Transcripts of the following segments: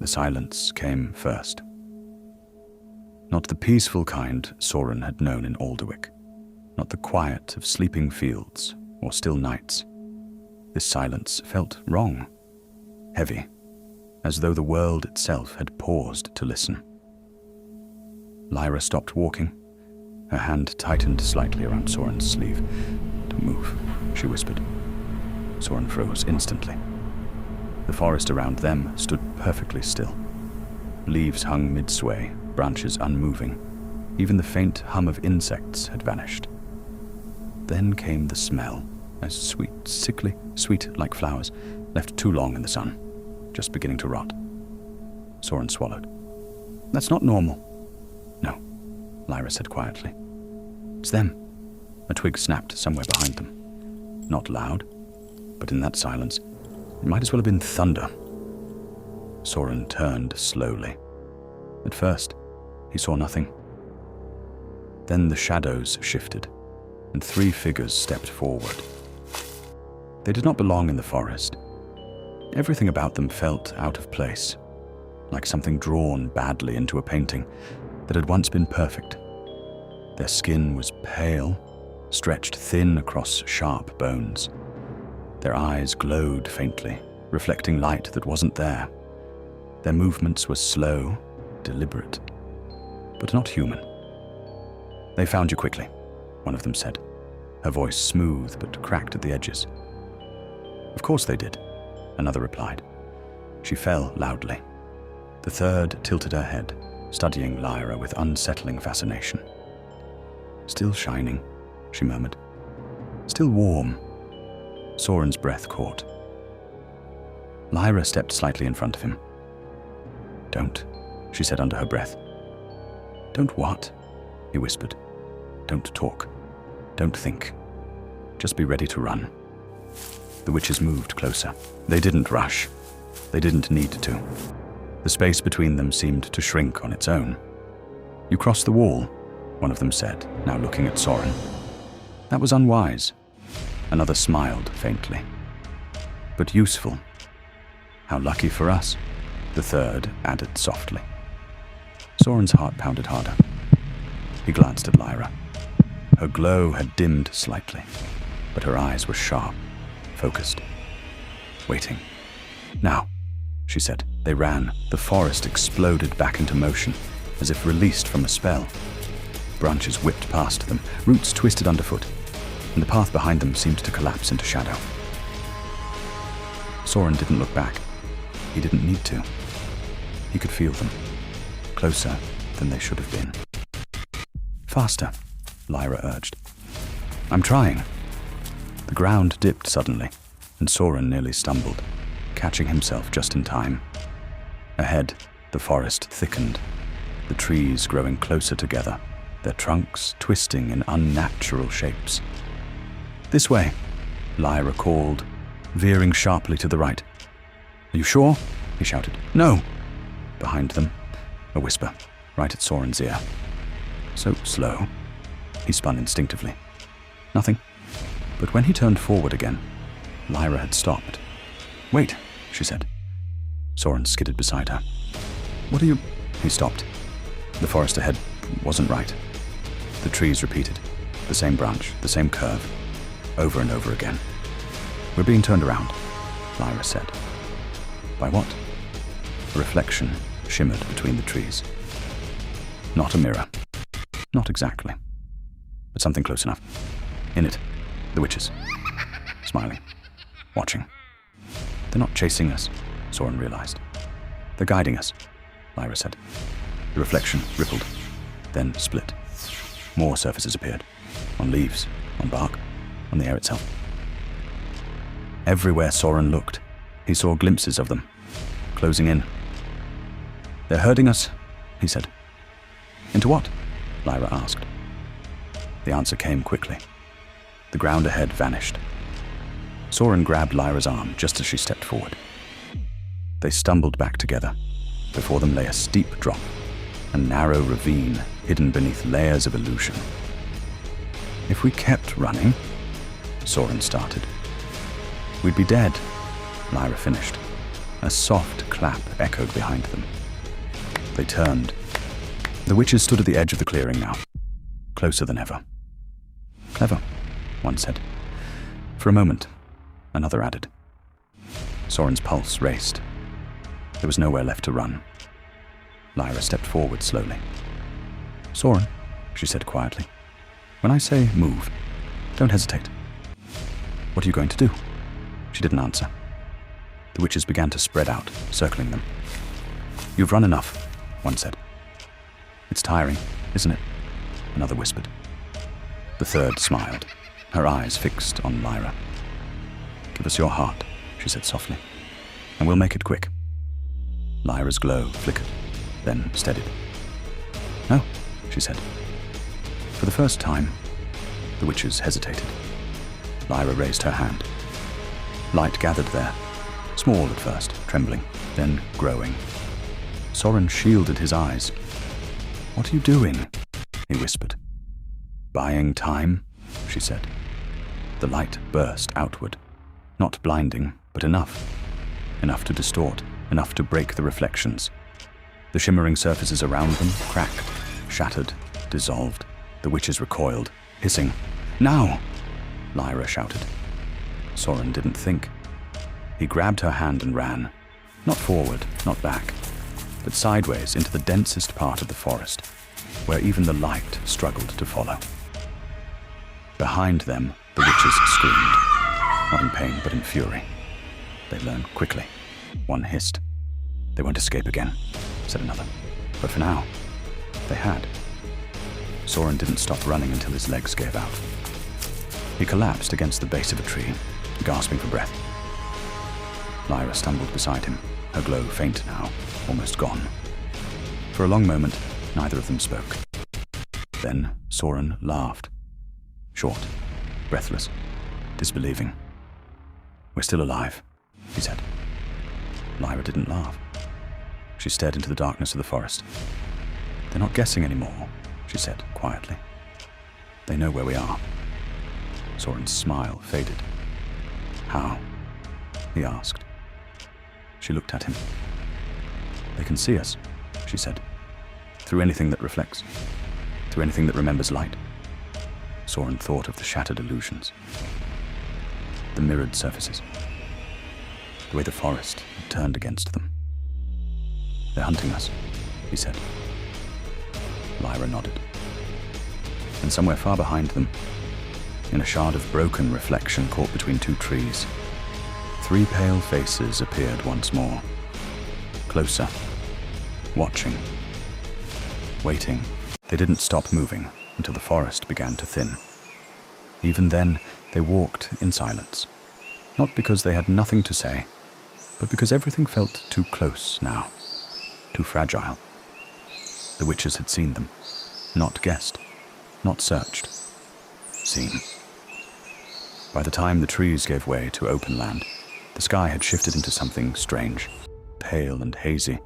The silence came first. Not the peaceful kind Soren had known in Alderwick, not the quiet of sleeping fields or still nights. This silence felt wrong, heavy, as though the world itself had paused to listen. Lyra stopped walking. Her hand tightened slightly around Soren's sleeve. "Don't move," she whispered. Soren froze instantly. The forest around them stood perfectly still. Leaves hung mid-sway, branches unmoving. Even the faint hum of insects had vanished. Then came the smell, a sweet, sickly, sweet like flowers, left too long in the sun, just beginning to rot. Soren swallowed. "That's not normal." "No," Lyra said quietly. "It's them." A twig snapped somewhere behind them. Not loud, but in that silence, it might as well have been thunder. Soren turned slowly. At first, he saw nothing. Then the shadows shifted, and 3 figures stepped forward. They did not belong in the forest. Everything about them felt out of place, like something drawn badly into a painting that had once been perfect. Their skin was pale, stretched thin across sharp bones. Their eyes glowed faintly, reflecting light that wasn't there. Their movements were slow, deliberate, but not human. "They found you quickly," one of them said, her voice smooth but cracked at the edges. "Of course they did," another replied. She fell loudly. The third tilted her head, studying Lyra with unsettling fascination. "Still shining," she murmured. "Still warm." Soren's breath caught. Lyra stepped slightly in front of him. "Don't," she said under her breath. "Don't what?" he whispered. "Don't talk. Don't think. Just be ready to run." The witches moved closer. They didn't rush. They didn't need to. The space between them seemed to shrink on its own. "You crossed the wall," one of them said, now looking at Soren. "That was unwise." Another smiled faintly. "But useful. How lucky for us," the third added softly. Soren's heart pounded harder. He glanced at Lyra. Her glow had dimmed slightly, but her eyes were sharp, focused, waiting. "Now," she said. They ran. The forest exploded back into motion, as if released from a spell. Branches whipped past them, roots twisted underfoot, and the path behind them seemed to collapse into shadow. Soren didn't look back. He didn't need to. He could feel them, closer than they should have been. "Faster," Lyra urged. "I'm trying." The ground dipped suddenly, and Soren nearly stumbled, catching himself just in time. Ahead, the forest thickened, the trees growing closer together, their trunks twisting in unnatural shapes. "This way," Lyra called, veering sharply to the right. "Are you sure?" he shouted. "No!" Behind them, a whisper, right at Soren's ear. So slow, he spun instinctively. Nothing. But when he turned forward again, Lyra had stopped. "Wait," she said. Soren skidded beside her. "What are you—" He stopped. The forest ahead wasn't right. The trees repeated, the same branch, the same curve, over and over again. "We're being turned around," Lyra said. "By what?" A reflection shimmered between the trees. Not a mirror. Not exactly. But something close enough. In it, the witches. Smiling. Watching. "They're not chasing us," Soren realized. "They're guiding us," Lyra said. The reflection rippled, then split. More surfaces appeared. On leaves, on bark, on the air itself. Everywhere Soren looked, he saw glimpses of them, closing in. "They're herding us," he said. "Into what?" Lyra asked. The answer came quickly. The ground ahead vanished. Soren grabbed Lyra's arm just as she stepped forward. They stumbled back together. Before them lay a steep drop, a narrow ravine hidden beneath layers of illusion. "If we kept running," Soren started. "We'd be dead," Lyra finished. A soft clap echoed behind them. They turned. The witches stood at the edge of the clearing now, closer than ever. "Clever," one said. For a moment, another added. Soren's pulse raced. There was nowhere left to run. Lyra stepped forward slowly. "Soren," she said quietly, "when I say move, don't hesitate." "What are you going to do?" She didn't answer. The witches began to spread out, circling them. "You've run enough," one said. "It's tiring, isn't it?" another whispered. The third smiled, her eyes fixed on Lyra. "Give us your heart," she said softly, "and we'll make it quick." Lyra's glow flickered, then steadied. "No," she said. For the first time, the witches hesitated. Lyra raised her hand. Light gathered there, small at first, trembling, then growing. Soren shielded his eyes. "What are you doing?" he whispered. "Buying time," she said. The light burst outward, not blinding, but enough to distort, enough to break the reflections. The shimmering surfaces around them cracked, shattered, dissolved. The witches recoiled, hissing. "Now!" Lyra shouted. Soren didn't think. He grabbed her hand and ran, not forward, not back, but sideways into the densest part of the forest, where even the light struggled to follow. Behind them, the witches screamed, not in pain but in fury. They learned quickly. One hissed. "They won't escape again," said another. But for now, they had. Soren didn't stop running until his legs gave out. He collapsed against the base of a tree, gasping for breath. Lyra stumbled beside him, her glow faint now, almost gone. For a long moment, neither of them spoke. Then Soren laughed. Short, breathless, disbelieving. "We're still alive," he said. Lyra didn't laugh. She stared into the darkness of the forest. "They're not guessing anymore," she said quietly. "They know where we are." Soren's smile faded. "How?" he asked. She looked at him. "They can see us," she said, "through anything that reflects, through anything that remembers light." Soren thought of the shattered illusions, the mirrored surfaces, the way the forest had turned against them. "They're hunting us," he said. Lyra nodded. And somewhere far behind them, in a shard of broken reflection caught between two trees, 3 pale faces appeared once more. Closer, watching, waiting. They didn't stop moving until the forest began to thin. Even then, they walked in silence, not because they had nothing to say, but because everything felt too close now, too fragile. The witches had seen them, not guessed, not searched, seen. By the time the trees gave way to open land, the sky had shifted into something strange, pale and hazy,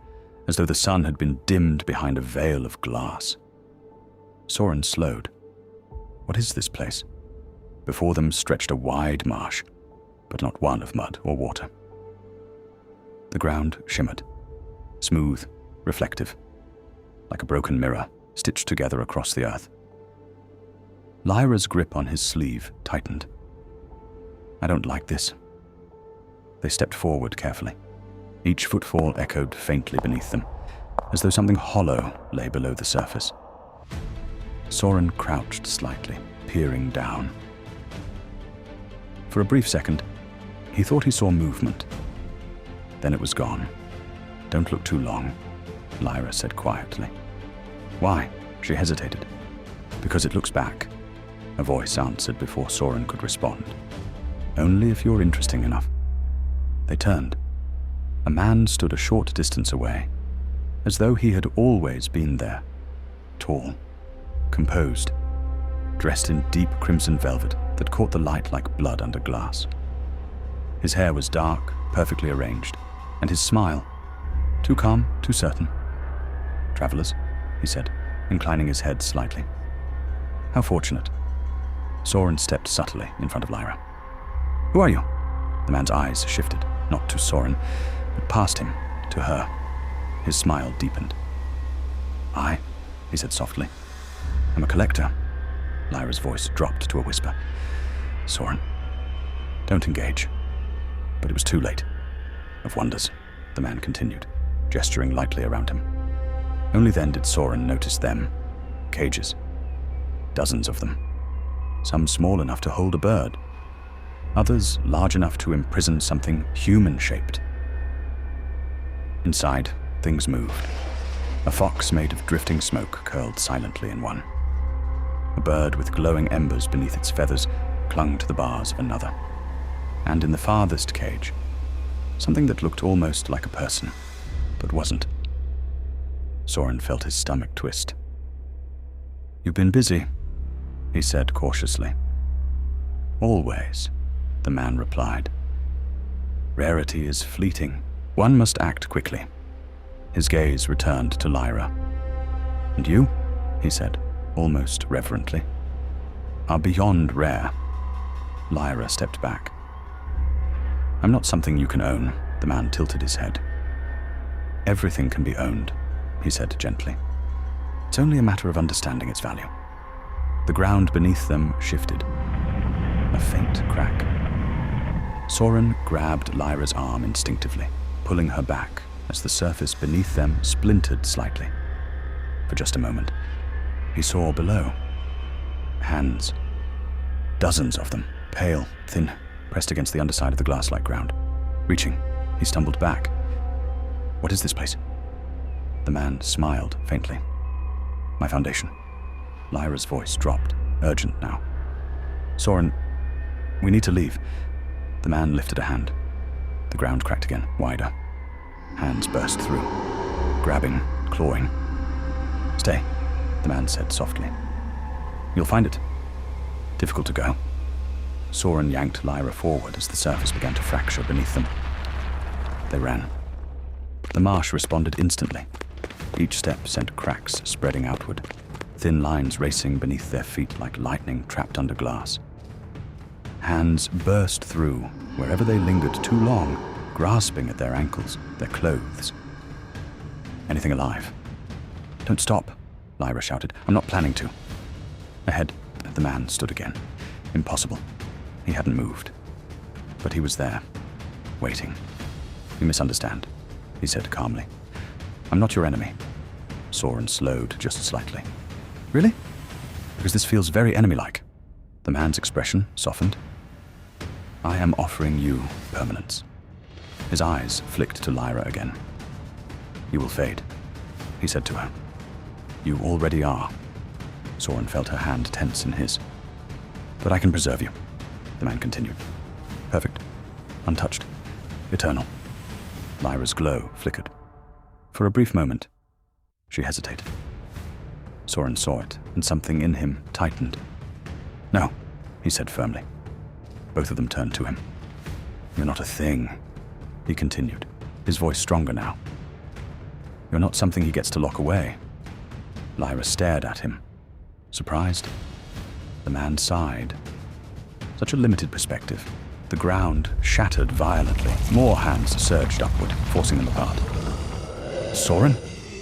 as though the sun had been dimmed behind a veil of glass. Soren slowed. What is this place? Before them stretched a wide marsh, but not one of mud or water. The ground shimmered, smooth, reflective, like a broken mirror stitched together across the earth. Lyra's grip on his sleeve tightened. "I don't like this." They stepped forward carefully. Each footfall echoed faintly beneath them, as though something hollow lay below the surface. Soren crouched slightly, peering down. For a brief second, he thought he saw movement. Then it was gone. "Don't look too long," Lyra said quietly. "Why?" She hesitated. "Because it looks back," a voice answered before Soren could respond. "Only if you're interesting enough." They turned. A man stood a short distance away, as though he had always been there. Tall, composed, dressed in deep crimson velvet that caught the light like blood under glass. His hair was dark, perfectly arranged, and his smile, too calm, too certain. "Travelers," he said, inclining his head slightly. "How fortunate." Soren stepped subtly in front of Lyra. "Who are you?" The man's eyes shifted, not to Soren, Past him, to her. His smile deepened. "I," he said softly, "am a collector." Lyra's voice dropped to a whisper. "Soren, don't engage." But it was too late. "Of wonders," the man continued, gesturing lightly around him. Only then did Soren notice them. Cages. Dozens of them. Some small enough to hold a bird. Others large enough to imprison something human-shaped. Inside, things moved. A fox made of drifting smoke curled silently in one. A bird with glowing embers beneath its feathers clung to the bars of another. And in the farthest cage, something that looked almost like a person, but wasn't. Soren felt his stomach twist. "You've been busy," he said cautiously. "Always," the man replied. "Rarity is fleeting. One must act quickly." His gaze returned to Lyra. "And you," he said, almost reverently, "are beyond rare." Lyra stepped back. "I'm not something you can own," the man tilted his head. "Everything can be owned," he said gently. "It's only a matter of understanding its value." The ground beneath them shifted. A faint crack. Soren grabbed Lyra's arm instinctively, pulling her back as the surface beneath them splintered slightly. For just a moment, he saw below. Hands. Dozens of them, pale, thin, pressed against the underside of the glass-like ground. Reaching, he stumbled back. "What is this place?" The man smiled faintly. "My foundation." Lyra's voice dropped, urgent now. "Soren, we need to leave." The man lifted a hand. The ground cracked again, wider. Hands burst through, grabbing, clawing. "Stay," the man said softly. "You'll find it. Difficult to go." Soren yanked Lyra forward as the surface began to fracture beneath them. They ran. The marsh responded instantly. Each step sent cracks spreading outward, thin lines racing beneath their feet like lightning trapped under glass. Hands burst through wherever they lingered too long, grasping at their ankles, their clothes. "Anything alive?" "Don't stop," Lyra shouted. "I'm not planning to." Ahead, the man stood again. Impossible. He hadn't moved. But he was there, waiting. "You misunderstand," he said calmly. "I'm not your enemy." Soren slowed just slightly. "Really? Because this feels very enemy-like." The man's expression softened. "I am offering you permanence." His eyes flicked to Lyra again. "You will fade," he said to her. "You already are." Soren felt her hand tense in his. "But I can preserve you," the man continued. "Perfect. Untouched. Eternal." Lyra's glow flickered. For a brief moment, she hesitated. Soren saw it, and something in him tightened. "No," he said firmly. Both of them turned to him. "You're not a thing," he continued, his voice stronger now. "You're not something he gets to lock away." Lyra stared at him, surprised. The man sighed. Such a limited perspective. The ground shattered violently. More hands surged upward, forcing them apart. "Soren!"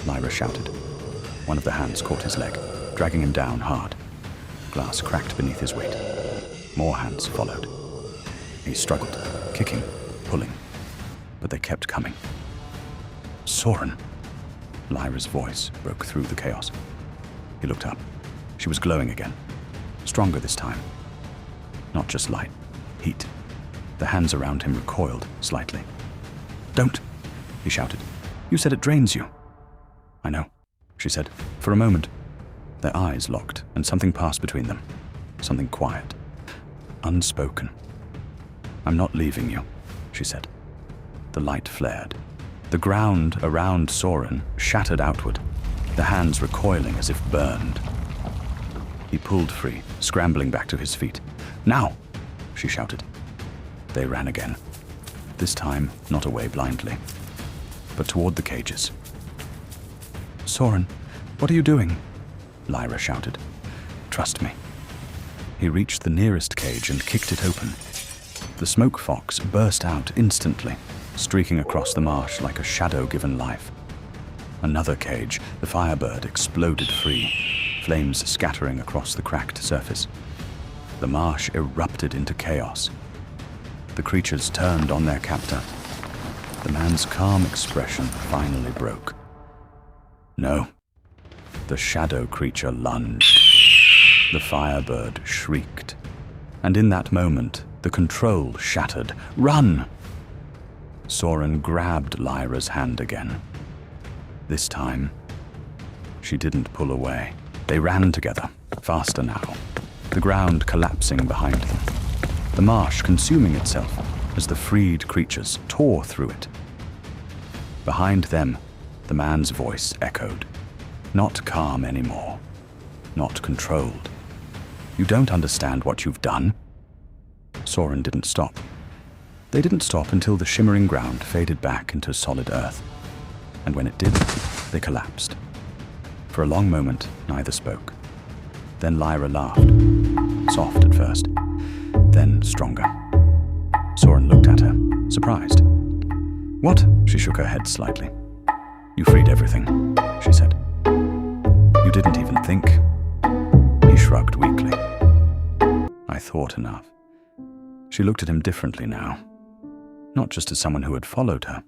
Lyra shouted. One of the hands caught his leg, dragging him down hard. Glass cracked beneath his weight. More hands followed. He struggled, kicking, pulling, but they kept coming. "Soren!" Lyra's voice broke through the chaos. He looked up. She was glowing again, stronger this time. Not just light, heat. The hands around him recoiled slightly. "Don't!" he shouted. "You said it drains you." "I know," she said. For a moment, their eyes locked, and something passed between them. Something quiet, unspoken. "I'm not leaving you," she said. The light flared. The ground around Soren shattered outward, the hands recoiling as if burned. He pulled free, scrambling back to his feet. "Now!" she shouted. They ran again. This time, not away blindly, but toward the cages. "Soren, what are you doing?" Lyra shouted. "Trust me." He reached the nearest cage and kicked it open. The smoke fox burst out instantly, streaking across the marsh like a shadow given life. Another cage, the firebird, exploded free, flames scattering across the cracked surface. The marsh erupted into chaos. The creatures turned on their captor. The man's calm expression finally broke. No. The shadow creature lunged. The firebird shrieked. And in that moment, the control shattered. Run! Soren grabbed Lyra's hand again. This time, she didn't pull away. They ran together, faster now, the ground collapsing behind them, the marsh consuming itself as the freed creatures tore through it. Behind them, the man's voice echoed, not calm anymore, not controlled. You don't understand what you've done. Soren didn't stop. They didn't stop until the shimmering ground faded back into solid earth. And when it did, they collapsed. For a long moment, neither spoke. Then Lyra laughed, soft at first, then stronger. Soren looked at her, surprised. What? She shook her head slightly. You freed everything, she said. You didn't even think. He shrugged weakly. I thought enough. She looked at him differently now, not just as someone who had followed her,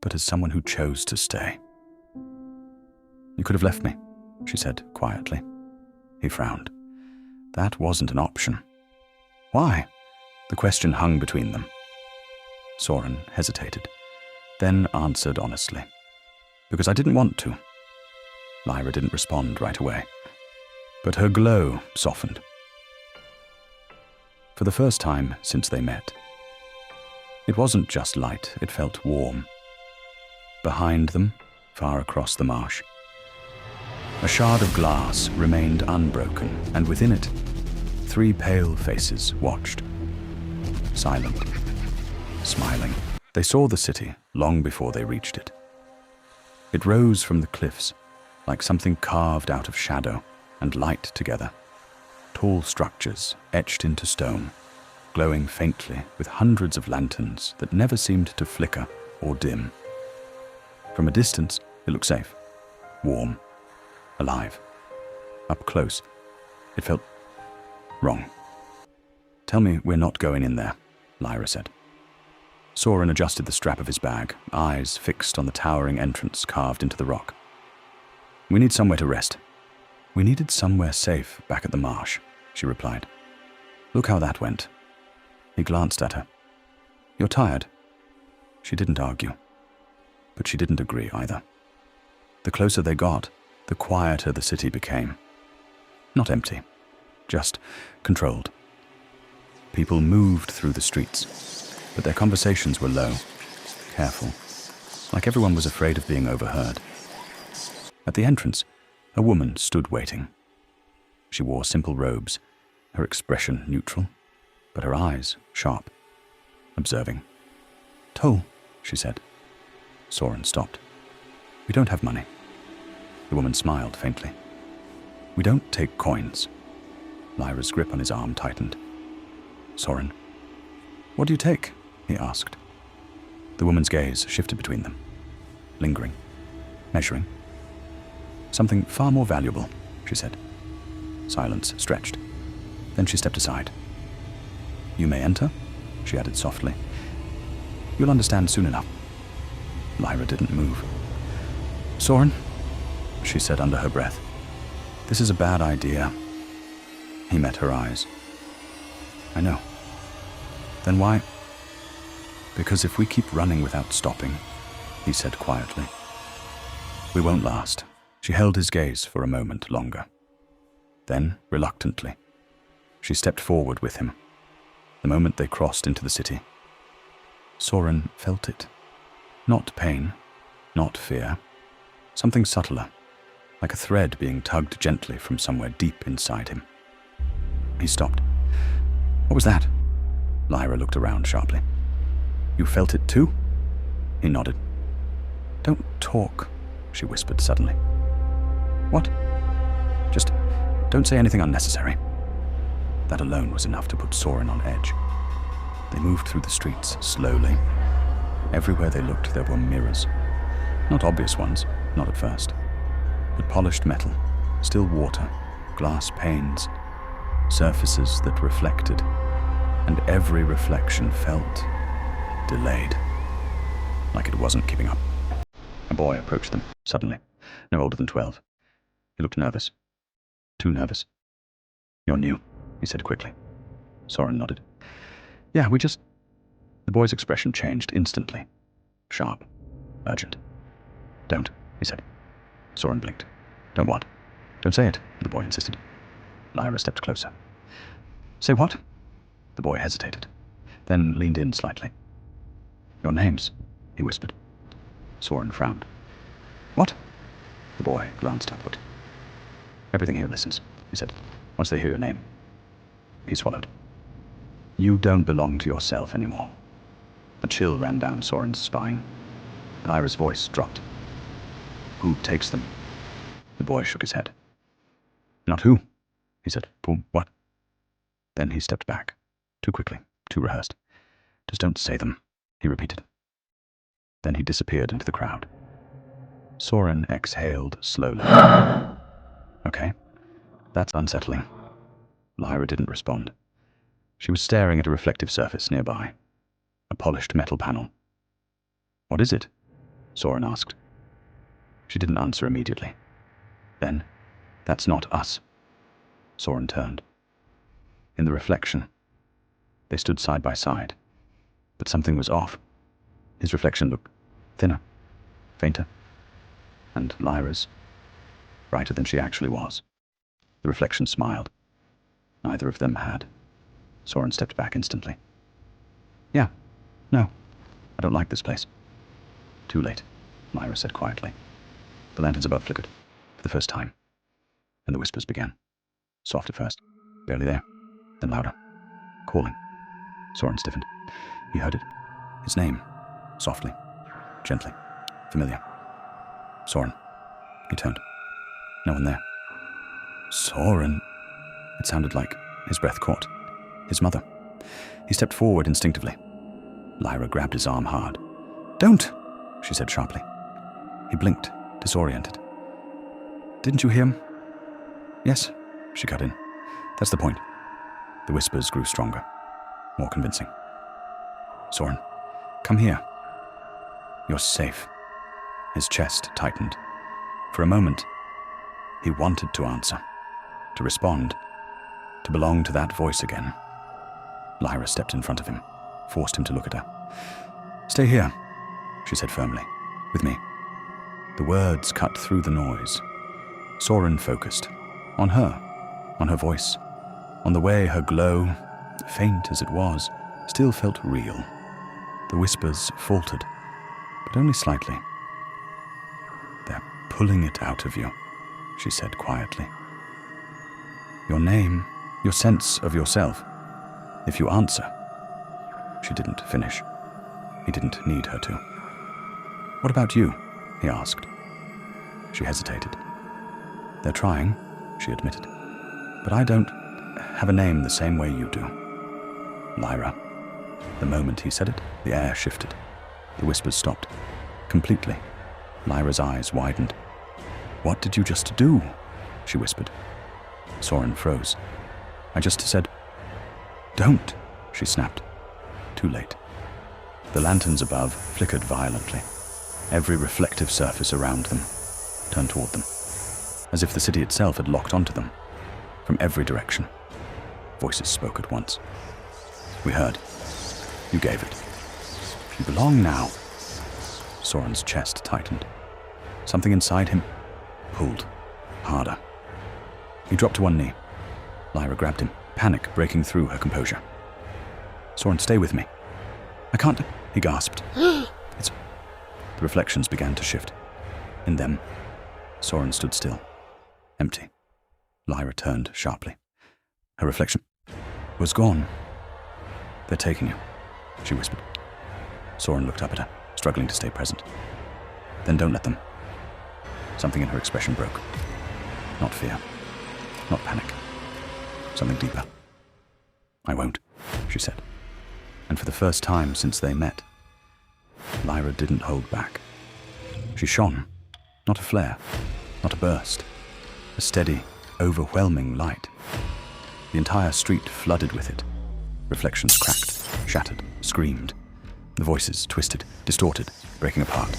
but as someone who chose to stay. You could have left me, she said quietly. He frowned. That wasn't an option. Why? The question hung between them. Soren hesitated, then answered honestly. Because I didn't want to. Lyra didn't respond right away, but her glow softened. For the first time since they met. It wasn't just light, it felt warm. Behind them, far across the marsh, a shard of glass remained unbroken, and within it, 3 pale faces watched. Silent, smiling. They saw the city long before they reached it. It rose from the cliffs, like something carved out of shadow and light together. Tall structures etched into stone, glowing faintly with hundreds of lanterns that never seemed to flicker or dim. From a distance, it looked safe, warm, alive. Up close, it felt wrong. Tell me we're not going in there, Lyra said. Soren adjusted the strap of his bag, eyes fixed on the towering entrance carved into the rock. We need somewhere to rest. We needed somewhere safe back at the marsh, she replied. Look how that went. He glanced at her. You're tired. She didn't argue. But she didn't agree either. The closer they got, the quieter the city became. Not empty, just controlled. People moved through the streets, but their conversations were low, careful, like everyone was afraid of being overheard. At the entrance, a woman stood waiting. She wore simple robes, her expression neutral, but her eyes sharp, observing. Toll, she said. Soren stopped. We don't have money. The woman smiled faintly. We don't take coins. Lyra's grip on his arm tightened. Soren, what do you take? He asked. The woman's gaze shifted between them, lingering, measuring. Something far more valuable, she said. Silence stretched. Then she stepped aside. You may enter, she added softly. You'll understand soon enough. Lyra didn't move. Soren, she said under her breath. This is a bad idea. He met her eyes. I know. Then why? Because if we keep running without stopping, he said quietly, we won't last. She held his gaze for a moment longer. Then, reluctantly, she stepped forward with him. The moment they crossed into the city, Soren felt it. Not pain, not fear. Something subtler, like a thread being tugged gently from somewhere deep inside him. He stopped. What was that? Lyra looked around sharply. You felt it too? He nodded. Don't talk, she whispered suddenly. What? Just don't say anything unnecessary. That alone was enough to put Soren on edge. They moved through the streets slowly, Everywhere they looked, there were mirrors. Not obvious ones, not at first, but polished metal, still water, glass panes, surfaces that reflected, and every reflection felt delayed, like it wasn't keeping up. A boy approached them, suddenly, no older than 12. He looked nervous. Too nervous. "You're new," he said quickly. Soren nodded. "Yeah, The boy's expression changed instantly. Sharp. Urgent. "Don't," he said. Soren blinked. "Don't what?" "Don't say it," the boy insisted. Lyra stepped closer. "Say what?" The boy hesitated, then leaned in slightly. "Your names," he whispered. Soren frowned. "What?" The boy glanced upward. "Everything here listens," he said, "once they hear your name." He swallowed. "You don't belong to yourself anymore." A chill ran down Soren's spine. Lyra's voice dropped. "Who takes them?" The boy shook his head. "Not who," he said. "What?" Then he stepped back. Too quickly, too rehearsed. "Just don't say them," he repeated. Then he disappeared into the crowd. Soren exhaled slowly. "Okay, that's unsettling." Lyra didn't respond. She was staring at a reflective surface nearby. A polished metal panel. "What is it?" Soren asked. She didn't answer immediately. Then, "That's not us." Soren turned. In the reflection, they stood side by side. But something was off. His reflection looked thinner, fainter, and Lyra's brighter than she actually was. The reflection smiled. Neither of them had. Soren stepped back instantly. "Yeah, no, I don't like this place." "Too late," Lyra said quietly. The lanterns above flickered, for the first time, and the whispers began. Soft at first, barely there, then louder. Calling. Soren stiffened. He heard it. His name. Softly. Gently. Familiar. Soren. He turned. No one there. Soren. It sounded like his breath caught. His mother. He stepped forward instinctively. Lyra grabbed his arm hard. "Don't!" she said sharply. He blinked, disoriented. "Didn't you hear him?" "Yes," she cut in. "That's the point." The whispers grew stronger, more convincing. "Soren, come here. You're safe." His chest tightened. For a moment, he wanted to answer, to respond, to belong to that voice again. Lyra stepped in front of him, forced him to look at her. "Stay here," she said firmly, "with me." The words cut through the noise. Soren focused. On her voice, on the way her glow, faint as it was, still felt real. The whispers faltered, but only slightly. "They're pulling it out of you," she said quietly. "Your name, your sense of yourself. If you answer." She didn't finish. He didn't need her to. "What about you?" he asked. She hesitated. "They're trying," she admitted. "But I don't have a name the same way you do." Lyra. The moment he said it, the air shifted. The whispers stopped. Completely. Lyra's eyes widened. "What did you just do?" she whispered. Soren froze. "I just said, don't," she snapped. Too late. The lanterns above flickered violently. Every reflective surface around them turned toward them, as if the city itself had locked onto them. From every direction, voices spoke at once. "We heard. You gave it. You belong now." Soren's chest tightened. Something inside him pulled harder. He dropped to one knee. Lyra grabbed him, panic breaking through her composure. "Soren, stay with me." "I can't," he gasped. "It's..." The reflections began to shift. In them, Soren stood still, empty. Lyra turned sharply. Her reflection was gone. "They're taking you," she whispered. Soren looked up at her, struggling to stay present. "Then don't let them." Something in her expression broke. Not fear, not panic. Something deeper. "I won't," she said. And for the first time since they met, Lyra didn't hold back. She shone, not a flare, not a burst, a steady, overwhelming light. The entire street flooded with it. Reflections cracked, shattered, screamed. The voices twisted, distorted, breaking apart.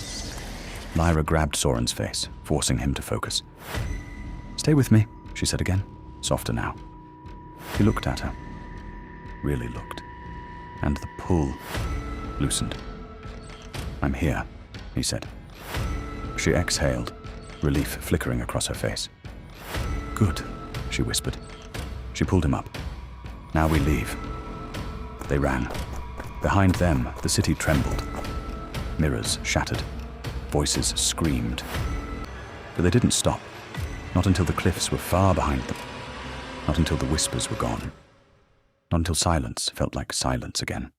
Lyra grabbed Soren's face, forcing him to focus. "Stay with me," she said again, softer now. He looked at her, really looked, and the pull loosened. "I'm here," he said. She exhaled, relief flickering across her face. "Good," she whispered. She pulled him up. "Now we leave." They ran. Behind them, the city trembled. Mirrors shattered. Voices screamed. But they didn't stop. Not until the cliffs were far behind them. Not until the whispers were gone. Not until silence felt like silence again.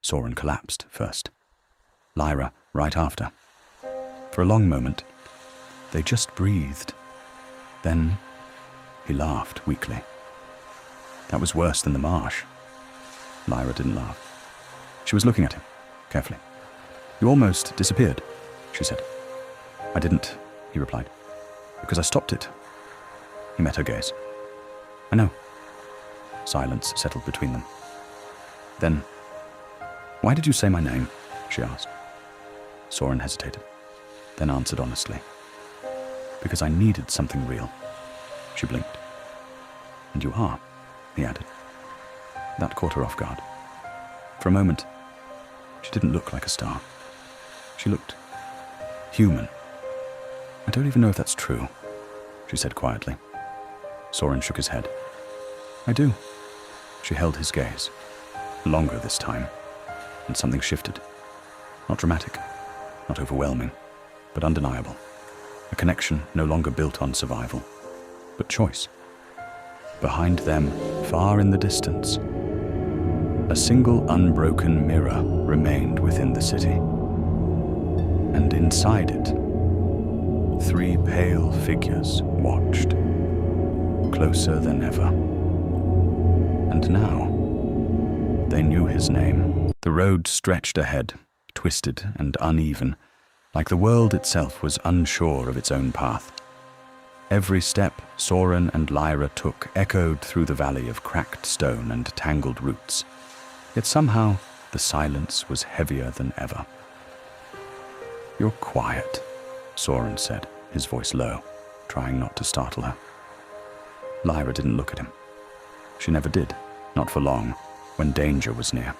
Soren collapsed first. Lyra right after. For a long moment, they just breathed. Then he laughed weakly. That was worse than the marsh. Lyra didn't laugh. She was looking at him, carefully. "You almost disappeared," she said. "I didn't," he replied, "because I stopped it." He met her gaze. "I know." Silence settled between them. Then, "Why did you say my name?" she asked. Soren hesitated, then answered honestly. "Because I needed something real." She blinked. "And you are," he added. That caught her off guard. For a moment, she didn't look like a star. She looked human. "I don't even know if that's true," she said quietly. Soren shook his head. "I do." She held his gaze. Longer this time. And something shifted. Not dramatic, not overwhelming, but undeniable. A connection no longer built on survival, but choice. Behind them, far in the distance, a single unbroken mirror remained within the city. And inside it, 3 pale figures watched, closer than ever. And now, they knew his name. The road stretched ahead, twisted and uneven, like the world itself was unsure of its own path. Every step Soren and Lyra took echoed through the valley of cracked stone and tangled roots. Yet somehow, the silence was heavier than ever. "You're quiet," Soren said, his voice low, trying not to startle her. Lyra didn't look at him. She never did, not for long, when danger was near.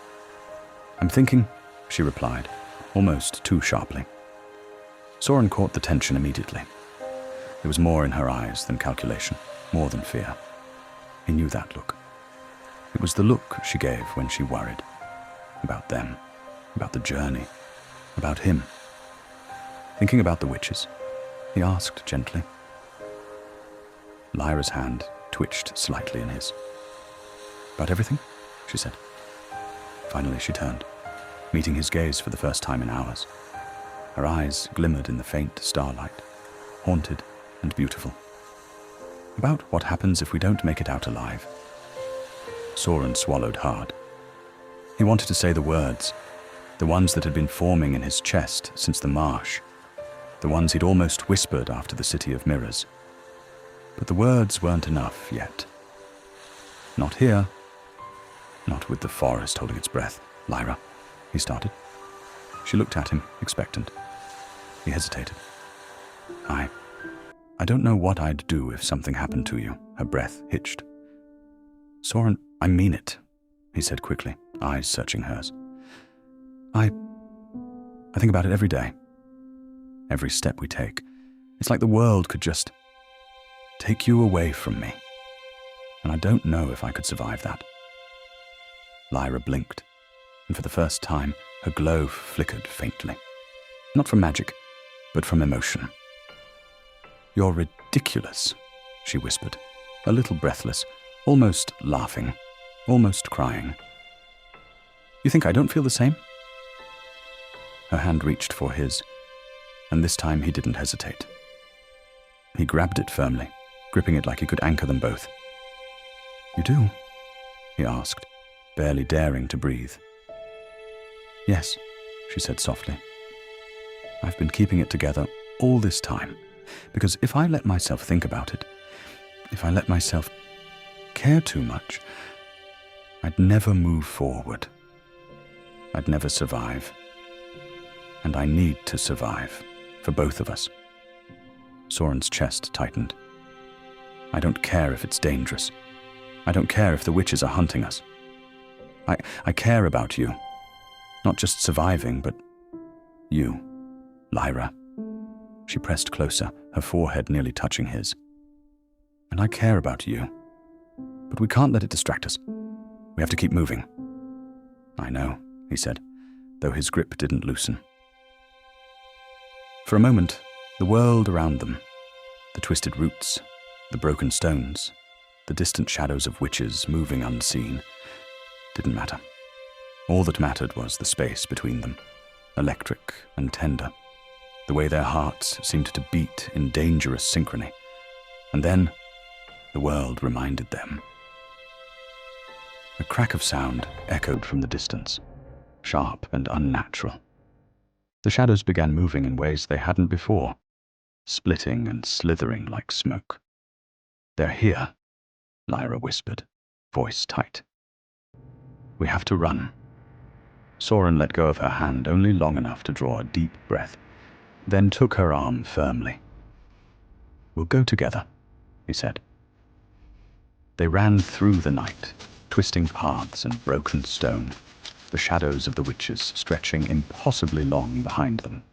"I'm thinking," she replied, almost too sharply. Soren caught the tension immediately. There was more in her eyes than calculation, more than fear. He knew that look. It was the look she gave when she worried. About them, about the journey, about him. Thinking about the witches, he asked gently. Lyra's hand twitched slightly in his. "About everything?" she said. Finally she turned, meeting his gaze for the first time in hours. Her eyes glimmered in the faint starlight, haunted and beautiful. "About what happens if we don't make it out alive." Soren swallowed hard. He wanted to say the words, the ones that had been forming in his chest since the marsh, the ones he'd almost whispered after the City of Mirrors. But the words weren't enough yet. "Not here. Not with the forest holding its breath, Lyra," he started. She looked at him, expectant. He hesitated. I don't know what I'd do if something happened to you," her breath hitched. "Soren, I mean it," he said quickly, eyes searching hers. I think about it every day. Every step we take. It's like the world could just take you away from me. And I don't know if I could survive that." Lyra blinked, and for the first time, her glow flickered faintly. Not from magic, but from emotion. "You're ridiculous," she whispered, a little breathless, almost laughing, almost crying. "You think I don't feel the same?" Her hand reached for his, and this time he didn't hesitate. He grabbed it firmly, gripping it like he could anchor them both. "You do?" he asked, barely daring to breathe. "Yes," she said softly. I've been keeping it together all this time, because if I let myself think about it, if I let myself care too much, I'd never move forward. I'd never survive. And I need to survive, for both of us. Soren's chest tightened. I don't care if it's dangerous. I don't care if the witches are hunting us. I care about you. Not just surviving, but you, Lyra. She pressed closer, her forehead nearly touching his. And I care about you. But we can't let it distract us. We have to keep moving. I know, he said, though his grip didn't loosen. For a moment, the world around them, the twisted roots, the broken stones, the distant shadows of witches moving unseen, didn't matter. All that mattered was the space between them, electric and tender, the way their hearts seemed to beat in dangerous synchrony. And then, the world reminded them. A crack of sound echoed from the distance, sharp and unnatural. The shadows began moving in ways they hadn't before, splitting and slithering like smoke. They're here, Lyra whispered, voice tight. We have to run. Soren let go of her hand only long enough to draw a deep breath, then took her arm firmly. We'll go together, he said. They ran through the night, twisting paths and broken stone, the shadows of the witches stretching impossibly long behind them.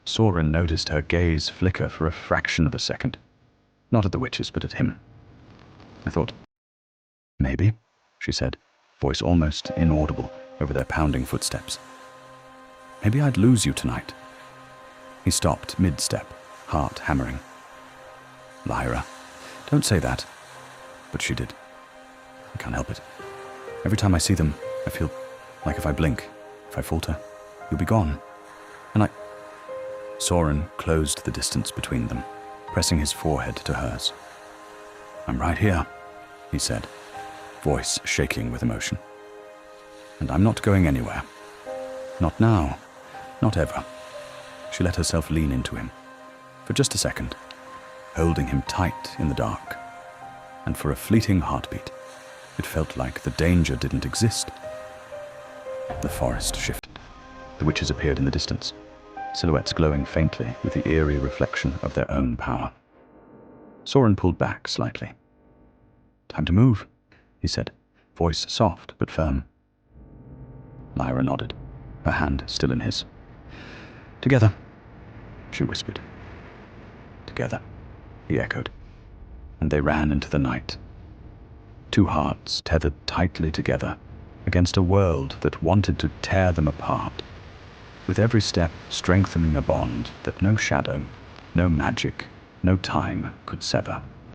Soren noticed her gaze flicker for a fraction of a second, not at the witches, but at him. I thought, maybe, she said, voice almost inaudible over their pounding footsteps. Maybe I'd lose you tonight. He stopped mid-step, heart hammering. Lyra, don't say that. But she did. I can't help it. Every time I see them, I feel like if I blink, if I falter, you'll be gone. And Soren closed the distance between them, pressing his forehead to hers. I'm right here, he said, voice shaking with emotion. And I'm not going anywhere. Not now. Not ever. She let herself lean into him. For just a second, holding him tight in the dark. And for a fleeting heartbeat, it felt like the danger didn't exist. The forest shifted. The witches appeared in the distance, silhouettes glowing faintly with the eerie reflection of their own power. Soren pulled back slightly. Time to move, he said, voice soft but firm. Lyra nodded, her hand still in his. Together, she whispered. Together, he echoed, and they ran into the night. Two hearts tethered tightly together against a world that wanted to tear them apart, with every step strengthening a bond that no shadow, no magic, no time could sever.